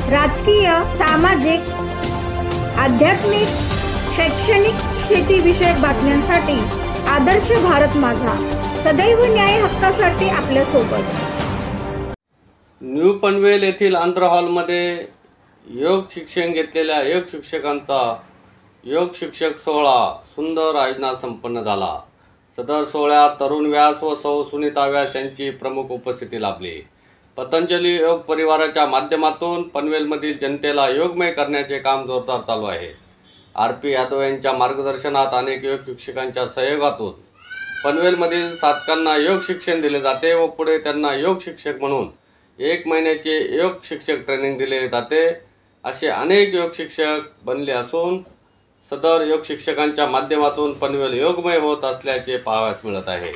राजकीय, सामाजिक, आध्यात्मिक, शैक्षणिक, शेतीविषयक बातम्यांसाठी आदर्श भारत माझा सदैव न्याय हक्कासाठी आपल्या सोबत। न्यू पनवेल येथील आंध्र हॉलमध्ये योग शिक्षण घेतलेल्या योग शिक्षकांचा योग शिक्षक सोहळा सुंदर आयोजनात संपन्न झाला। सदर सोहळ्यात तरुण व्यास व सौ सुनीता व्यास यांची प्रमुख उपस्थिती लाभली। पतंजली योग परिवाराच्या माध्यमातून पनवेलमधील जनतेला योगमय करण्याचे काम जोरदार चालू आहे। RP यादव यांच्या मार्गदर्शनात अनेक योग शिक्षकांच्या सहयोगातून पनवेलमधील साधकांना योग शिक्षण दिले जाते व पुढे त्यांना योग शिक्षक म्हणून 1 महिन्याचे योग शिक्षक ट्रेनिंग दिले जाते। असे अनेक योग शिक्षक बनले असून सदर योग शिक्षकांच्या माध्यमातून पनवेल योगमय होत असल्याचे पाहावयास मिळत आहे।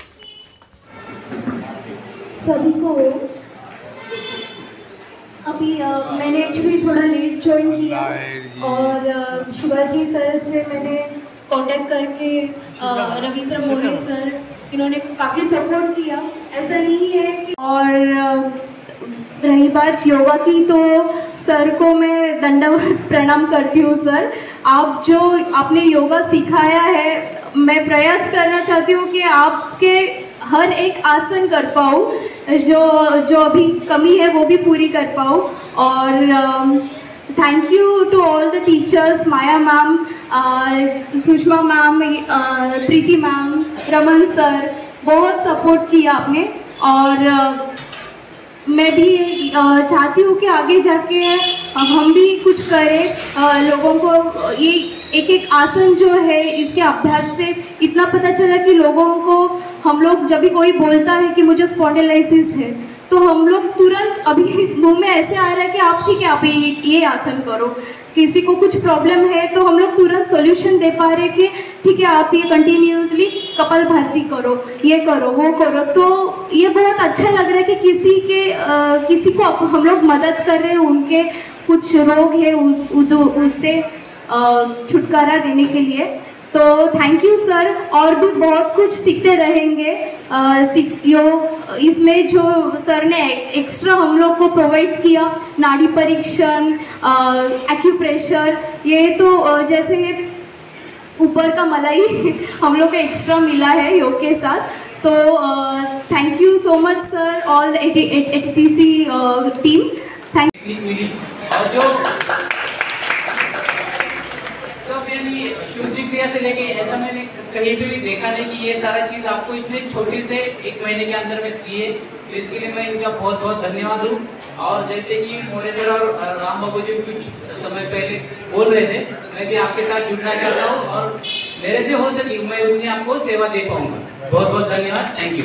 सभी को अभी मैंने एक्चुअली थोड़ा लेट ज्वाइन किया और शिवाजी सर से मैंने कांटेक्ट करके रविंद्र मोरे सर इन्होंने काफ़ी सपोर्ट किया। ऐसा नहीं है कि और रही बात योगा की तो सर को मैं दंडवत प्रणाम करती हूँ। सर आप जो आपने योगा सिखाया है मैं प्रयास करना चाहती हूँ कि आपके हर एक आसन कर पाऊँ, जो अभी कमी है वो भी पूरी कर पाऊँ। और thank you to all the teachers, Maya ma'am, Sushma ma'am, Preeti ma'am, Raman sir, बहुत सपोर्ट किया आपने। और मैं भी चाहती हूँ कि आगे जाके हम भी कुछ करें। लोगों को ये एक एक आसन जो है इसके अभ्यास से इतना पता चला कि लोगों को हम लोग जब भी कोई बोलता है कि मुझे स्पॉन्डिलाइसिस है तो हम लोग तुरंत अभी मुंह में ऐसे आ रहा है कि आप ठीक है आप ये आसन करो। किसी को कुछ प्रॉब्लम है तो हम लोग तुरंत सॉल्यूशन दे पा रहे कि ठीक है आप ये कंटिन्यूसली कपालभाति करो, ये करो, वो करो। तो ये बहुत अच्छा लग रहा है कि किसी को हम लोग मदद कर रहे हैं, उनके कुछ रोग है उससे छुटकारा देने के लिए। तो थैंक यू सर। और भी बहुत कुछ सीखते रहेंगे योग इसमें जो सर ने एक्स्ट्रा हम लोग को प्रोवाइड किया, नाड़ी परीक्षण, एक्यूप्रेशर, ये तो जैसे ऊपर का मलाई हम लोग को एक्स्ट्रा मिला है योग के साथ। तो thank you so much sir, all ATTC team, thank you. और जो सब यानी शुद्धि क्रिया से लेके ऐसा मैंने कहीं पे भी देखा नहीं कि ये सारा चीज़ आपको इतने छोटी से 1 महीने के अंदर में दिए, तो इसके लिए मैं इनका बहुत बहुत धन्यवाद हूँ। और जैसे कि मोरे सर और राम बाबू जी कुछ समय पहले बोल रहे थे, मैं भी आपके साथ जुड़ना चाहता हूँ और मेरे से हो सके मैं उतनी आपको सेवा दे पाऊँगा। बहुत बहुत धन्यवाद, थैंक यू।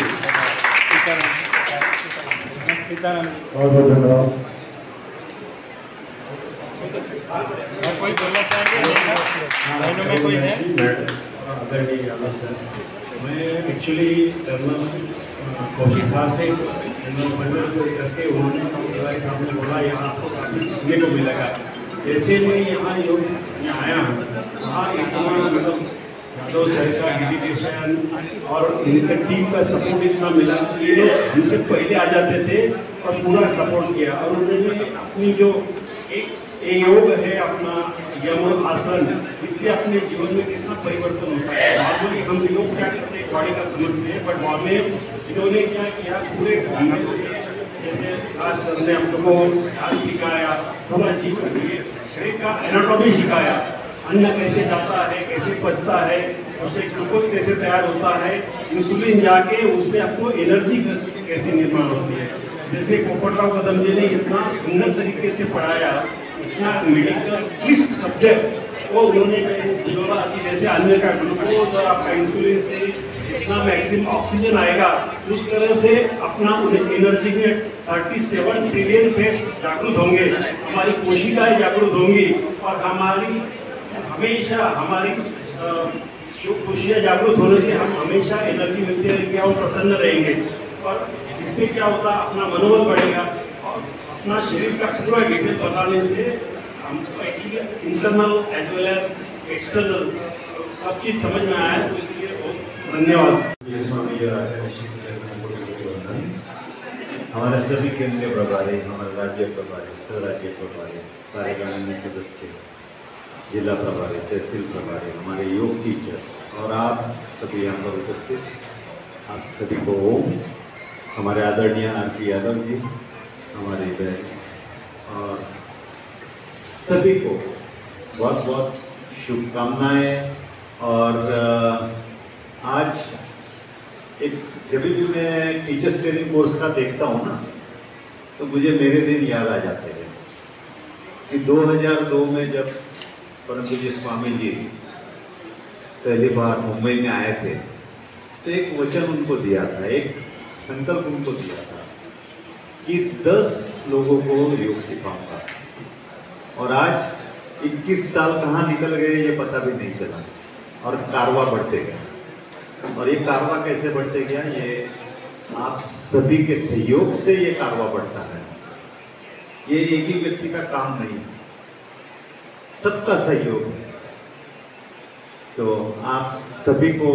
बहुत बहुत धन्यवाद। कोई बोलना चाहेंगे में कोई है? आदरणीय यादव सर, मैं एक्चुअली कौशिक साहब से पनवेल करके उन्होंने तिवारी साहब ने बोला यहाँ आपको काफ़ी सीखने को मिलेगा। जैसे मैं यहाँ योग में आया हूँ वहाँ इतना मतलब यादव सर का डेडिकेशन और इनके टीम का सपोर्ट इतना मिला। ये लोग हमसे पहले आ जाते थे और पूरा सपोर्ट किया और उन्होंने अपनी जो एक योग है अपना यम आसन, इससे अपने जीवन में कितना परिवर्तन होता है। नॉर्मली हम योग क्या करते हैं, बॉडी का समझते हैं, बट वहाँ में इन्होंने क्या किया पूरे बॉम्बे से, जैसे आज सर ने हम लोग को ध्यान सिखाया, पूरा जीवन ये शरीर का एनाटॉमी सिखाया, अन्न कैसे जाता है, कैसे पचता है, उससे ग्लूकोज कैसे तैयार होता है, इंसुलिन जाके उससे आपको एनर्जी कैसे निर्माण होती है। जैसे पोपटराव कदम जी ने इतना सुंदर तरीके से पढ़ाया, इतना मेडिकल क्लिष्ट सब्जेक्ट वो उन्होंने बोला कि जैसे अन्य का ग्लूकोज और आपका इंसुलिन से जितना मैक्सिमम ऑक्सीजन आएगा उस तरह से अपना एनर्जी में 37 ट्रिलियन से जागरूक होंगे, हमारी कोशिकाएं जागरूक होंगी और हमारी हमेशा हमारी खुशियाँ जागरूक होने से हम हमेशा एनर्जी मिलती रहेंगे और प्रसन्न रहेंगे। और इससे क्या होता है अपना मनोबल बढ़ेगा और अपना शरीर का पूरा डिटेल बताने से हमको actually internal as well as external सब चीज़ समझ में आया है। तो इसलिए बहुत धन्यवाद। स्वामी आचार्य श्री हमारे सभी केंद्रीय प्रभारी, हमारे राज्य प्रभारी, सह-राज्य प्रभारी, कार्यकारिणी सदस्य, जिला प्रभारी, तहसील प्रभारी, हमारे योग टीचर्स और आप सभी यहाँ पर उपस्थित, आप सभी को ओम। हमारे आदरणीय आर.पी. यादव जी, हमारी बहन और सभी को बहुत बहुत शुभकामनाएं। और आज जब भी मैं टीचर्स ट्रेनिंग कोर्स का देखता हूँ ना, तो मुझे मेरे दिन याद आ जाते हैं कि 2002 में जब परम पूज्य स्वामी जी पहली बार मुंबई में आए थे, तो एक वचन उनको दिया था, एक संकल्प उनको दिया था कि 10 लोगों को योग सिखाऊंगा। और आज 21 साल कहाँ निकल गए ये पता भी नहीं चला, और कारवा बढ़ते गया। और ये कारवा कैसे बढ़ते गया? ये आप सभी के सहयोग से ये कारवा बढ़ता है। ये एक ही व्यक्ति का काम नहीं है, सबका सहयोग है। तो आप सभी को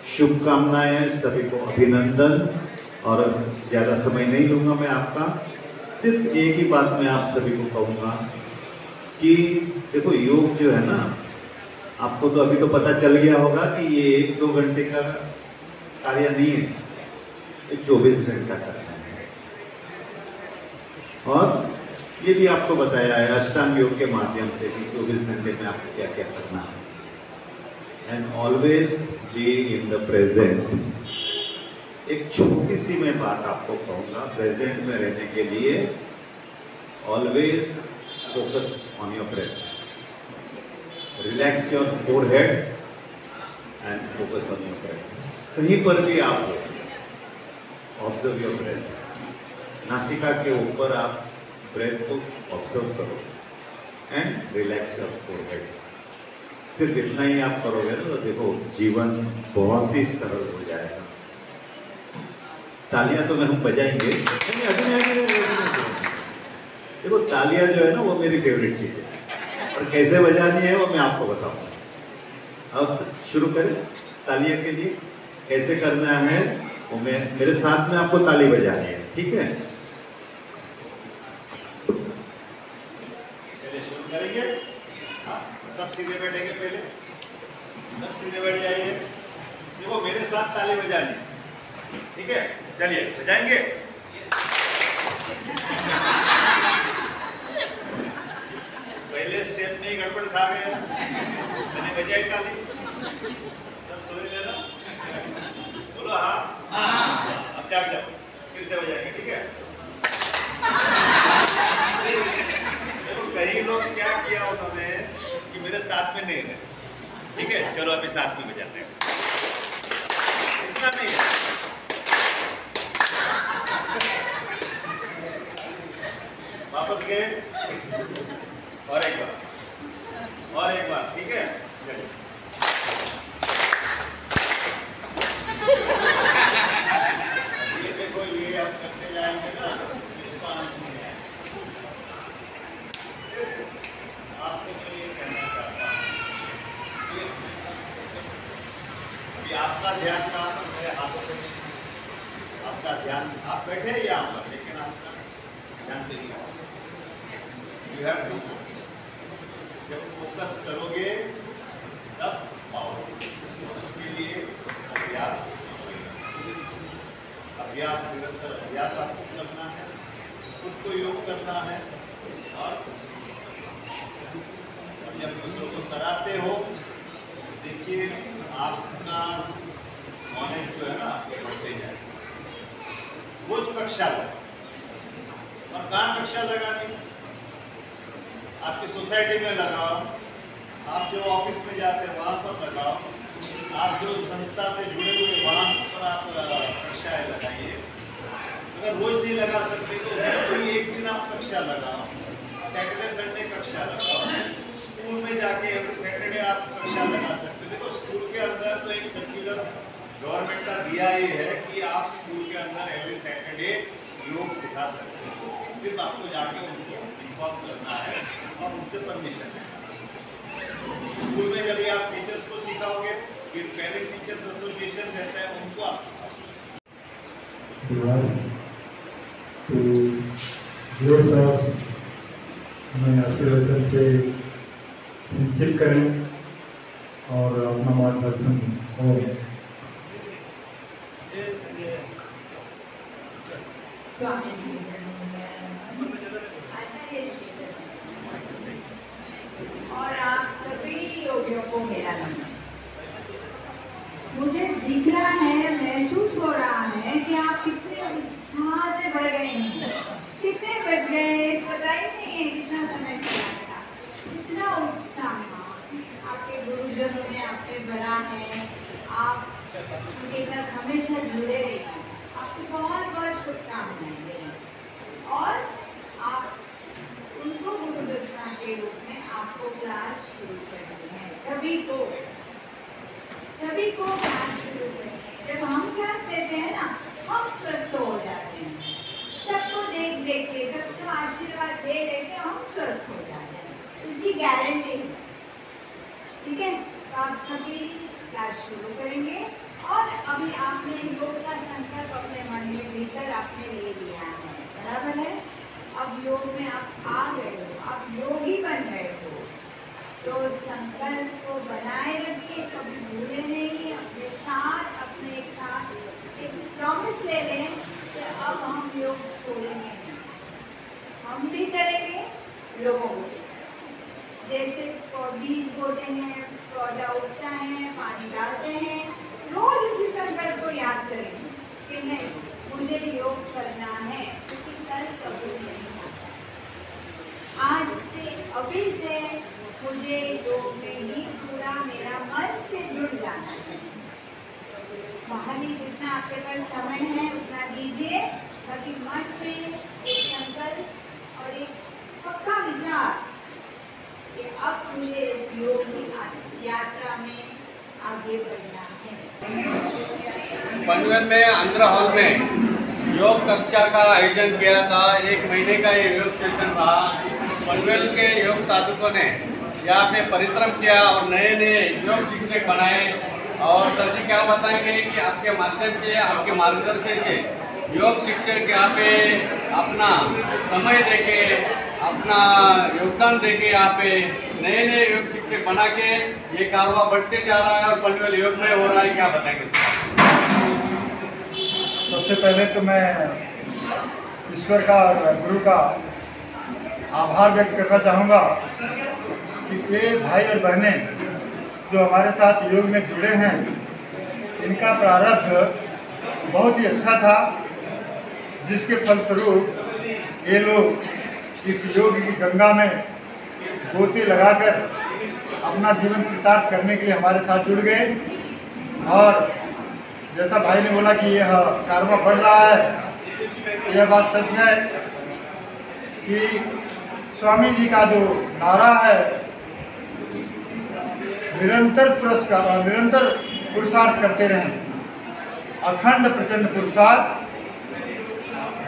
शुभकामनाएं, सभी को अभिनंदन। और ज़्यादा समय नहीं लूँगा मैं आपका, सिर्फ एक ही बात मैं आप सभी को कहूँगा कि देखो, योग जो है ना, आपको तो अभी तो पता चल गया होगा कि ये 1-2 घंटे का कार्य नहीं है, ये 24 घंटा करना है। और ये भी आपको बताया है अष्टांग योग के माध्यम से कि 24 घंटे में आपको क्या क्या करना है। And always be in the present. एक छोटी सी मैं बात आपको कहूँगा, प्रेजेंट में रहने के लिए always focus on your breath. Relax your forehead and focus on your breath. कहीं पर भी आप हो, ऑब्जर्व योर ब्रेथ। नासिका के ऊपर आप ब्रेथ को ऑब्जर्व करो एंड रिलैक्स योर फोरहेड। सिर्फ इतना ही आप करोगे ना, तो देखो जीवन बहुत ही सरल हो जाएगा। तालियां तो हम बजाएंगे, देखो तालियां जो है ना, वो मेरी फेवरेट चीज है, और कैसे बजानी है वो मैं आपको बताऊंगा। अब शुरू करें तालियां के लिए। कैसे करना है वो मेरे साथ में आपको ताली बजानी है, ठीक है? पहले शुरू करेंगे। हाँ, सब सीधे बैठेंगे, पहले सब सीधे बैठ जाइए। देखो मेरे साथ ताली बजानी, ठीक है? चलिए बजाएंगे। पहले स्टेप में ही गड़बड़ खा गए, मैंने बजाई ताली, सब सोए लेना। बोलो हाँ। अब जाग जाओ, फिर से बजाएंगे, ठीक है? देखो कई लोग क्या किया उन्होंने कि मेरे साथ में नहीं रहे, ठीक है? चलो अभी साथ में बजाते हैं। इतना नहीं है, वापस गए, और एक बार, ठीक है? ये देखो, ये आप करते जाएंगे ना, इसका अंत नहीं है। आपको मैं ये कहना चाहता हूँ कि आपका ध्यान कहाँ पर? मेरे हाथों पे नहीं। आपका ध्यान, आप बैठे यहाँ पर, लेकिन आपका ध्यान पे नहीं। You have to focus. जब फोकस करोगे तब पाओगे। उसके लिए अभ्यास, निरंतर अभ्यास आपको करना है, खुद को योग करना है। और जब दूसरों को कराते हो, देखिए आपका नॉलेज जो है ना बढ़ते जाए। रोज कक्षा लगा, और कहाँ कक्षा लगानी? आपकी सोसाइटी में लगाओ, आप जो ऑफिस में जाते हैं वहाँ पर लगाओ, आप जो संस्था से जुड़े हुए वहाँ पर आप कक्षाएं लगाइए। अगर रोज नहीं लगा सकते तो कोई एक दिन आप कक्षा लगाओ, सैटरडे संडे कक्षा लगाओ। स्कूल में जाके एवरी सैटरडे आप कक्षा लगा सकते। देखो स्कूल के अंदर तो एक सर्कुलर गवर्नमेंट का दिया ही है कि आप स्कूल के अंदर एवरी सैटरडे योग सिखा सकते हो। सिर्फ आपको जाके उनको इन्फॉर्म करना है और उनसे परमिशन है। स्कूल में जब आप टीचर्स को सिखाओगे, फिर पेरेंट टीचर्स एसोसिएशन रहता है, उनको आप सिखाओगे। तो जो सांस हमें आशीर्वचन से सिंचित करें और अपना मार्गदर्शन हो। और आप सभी योगियों को मेरा नमन। मुझे दिख रहा है, महसूस हो रहा है कि आप कितने उत्साह से भर गए हैं। कितने बज गए पता ही नहीं है, कितना समय बीता गया। कितना उत्साह आपके गुरुजनों ने आप पे भरा है। आप उनके साथ हमेशा जुड़े रहिए। आपको बहुत बहुत शुभकामनाएं दें और आप उनको गुरु दक्षिणा के रूप में आपको क्लास शुरू करनी है। सभी को क्लास शुरू करनी है। जब हम क्लास लेते हैं ना, हम स्वस्थ हो जाते हैं। सबको देख देख के, सबको आशीर्वाद दे दे के हम स्वस्थ हो जाते हैं। इसकी गारंटी, ठीक है? तो आप सभी क्लास शुरू करेंगे और अभी आपने योग का संकल्प अपने मन में भीतर आपने ले लिया है, बराबर है? अब योग में आप आ गए हो, आप योगी बन गए हो, तो संकल्प को बनाए रखिए, कभी भूले नहीं। अपने साथ, अपने साथ एक प्रॉमिस ले लें कि अब हम योग छोड़ेंगे नहीं। हम भी करेंगे, लोगों को भी। जैसे बीज बोते हैं, पौधा उगता है, पानी डालते हैं, रोज उसी संकल्प को याद करेंगे कि नहीं, मुझे योग करना है, क्योंकि कल कभी नहीं आता। आज से, अभी से मुझे योग में ही पूरा मेरा मन से जुड़ जाना है। बाहरी जितना आपके पास समय है उतना दीजिए, बाकी मन में एक संकल्प और एक पक्का विचार कि अब मुझे इस योग की यात्रा में आगे बढ़ना है। पनवेल में आंध्र हॉल में योग कक्षा का आयोजन किया था। 1 महीने का ये योग सेशन था। पनवेल के योग साधकों ने यहाँ पे परिश्रम किया और नए नए योग शिक्षक बनाए। और सर जी क्या बताएंगे कि आपके माध्यम से, आपके मार्गदर्शन से योग शिक्षक यहाँ पे अपना समय देके, अपना योगदान देके यहाँ पे नए नए योग शिक्षक बना के ये कारवा बढ़ते जा रहा है और पनवेल योग में हो रहा है। क्या बताएंगे सर? सबसे पहले तो मैं ईश्वर का और गुरु का आभार व्यक्त करना चाहूँगा कि ये भाई और बहनें जो हमारे साथ योग में जुड़े हैं, इनका प्रारब्ध बहुत ही अच्छा था, जिसके फलस्वरूप ये लोग इस योग की गंगा में गोते लगाकर अपना जीवन कृतार्थ करने के लिए हमारे साथ जुड़ गए। और जैसा भाई ने बोला कि यह कारवा बढ़ रहा है, यह बात सच है कि स्वामी जी का जो नारा है, निरंतर पुरुषार्थ करते रहें, अखंड प्रचंड पुरुषार्थ,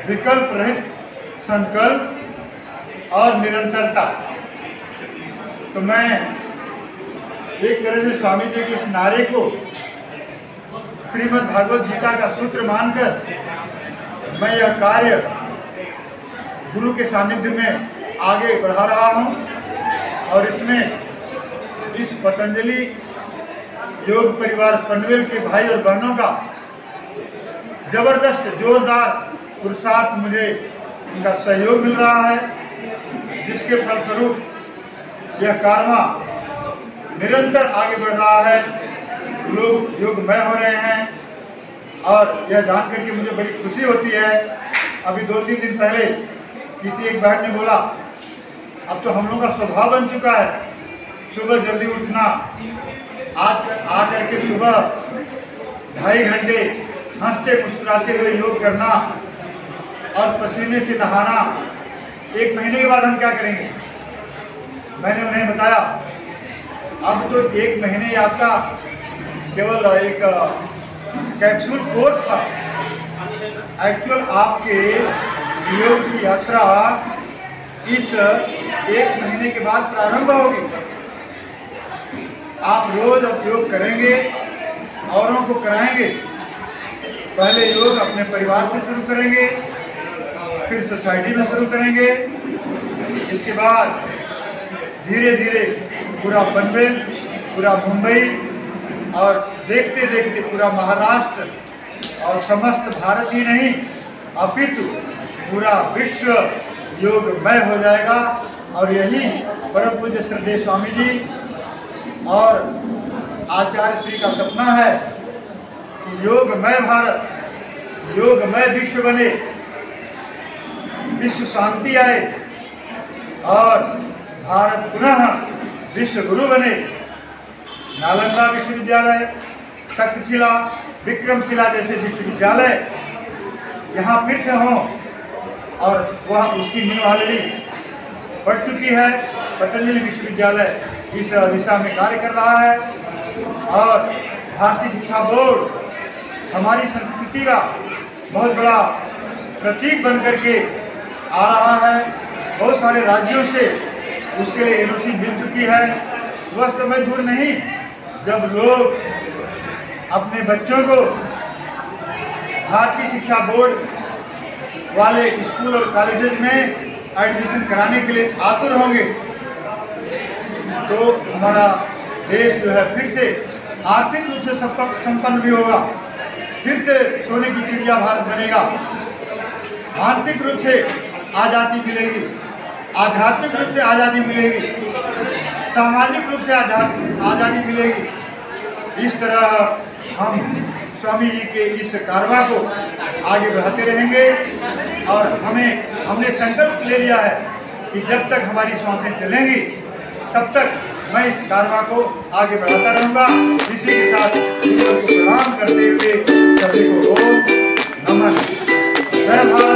विकल्प रहित संकल्प और निरंतरता। तो मैं एक तरह से स्वामी जी के इस नारे को श्रीमद् भागवत गीता का सूत्र मानकर मैं यह कार्य गुरु के सानिध्य में आगे बढ़ा रहा हूं। और इसमें इस पतंजलि योग परिवार पनवेल के भाई और बहनों का जबरदस्त जोरदार पुरुषार्थ, मुझे उनका सहयोग मिल रहा है, जिसके फलस्वरूप यह कारवा निरंतर आगे बढ़ रहा है। लोग योगमय हो रहे हैं और यह जान करके मुझे बड़ी खुशी होती है। अभी 2-3 दिन पहले किसी एक बहन ने बोला, अब तो हम लोग का स्वभाव बन चुका है सुबह जल्दी उठना, आज आकर के सुबह 2.5 घंटे हंसते मुस्कुराते हुए योग करना और पसीने से नहाना। 1 महीने के बाद हम क्या करेंगे? मैंने उन्हें बताया, अब तो 1 महीने आपका केवल एक कैप्सूल कोर्स था। एक्चुअल आपके योग की यात्रा इस 1 महीने के बाद प्रारंभ होगी। आप रोज अब योग करेंगे, औरों को कराएंगे। पहले योग अपने परिवार से शुरू करेंगे, फिर सोसाइटी में शुरू करेंगे। इसके बाद धीरे धीरे पूरा पनवेल, पूरा मुंबई और देखते देखते पूरा महाराष्ट्र और समस्त भारत ही नहीं अपितु पूरा विश्व योगमय हो जाएगा। और यही परम पूज्य श्रद्धेय स्वामी जी और आचार्य श्री का सपना है कि योगमय भारत, योगमय विश्व बने, विश्व शांति आए और भारत पुनः विश्व गुरु बने। नालंदा विश्वविद्यालय, तक्षशिला, विक्रमशिला जैसे विश्वविद्यालय यहाँ फिर से हों और वह उसकी नींव ऑलरेडी पड़ चुकी है। पतंजलि विश्वविद्यालय इस दिशा में कार्य कर रहा है और भारतीय शिक्षा बोर्ड हमारी संस्कृति का बहुत बड़ा प्रतीक बन करके आ रहा है। बहुत सारे राज्यों से उसके लिए एनओसी मिल चुकी है। वह समय दूर नहीं जब लोग अपने बच्चों को भारतीय शिक्षा बोर्ड वाले स्कूल और कॉलेजेस में एडमिशन कराने के लिए आतुर होंगे। तो हमारा देश जो है फिर से आर्थिक रूप से संपन्न भी होगा, फिर से सोने की चिड़िया भारत बनेगा। आर्थिक रूप से आज़ादी मिलेगी, आध्यात्मिक रूप से आज़ादी मिलेगी, सामाजिक रूप से आज़ादी मिलेगी। इस तरह हम स्वामी जी के इस कारवां को आगे बढ़ाते रहेंगे और हमने संकल्प ले लिया है कि जब तक हमारी सांसें चलेंगी तब तक मैं इस कारवां को आगे बढ़ाता रहूँगा। इसी के साथ ईश्वर को प्रणाम करते हुए सभी को ओम नमः। जय भारत।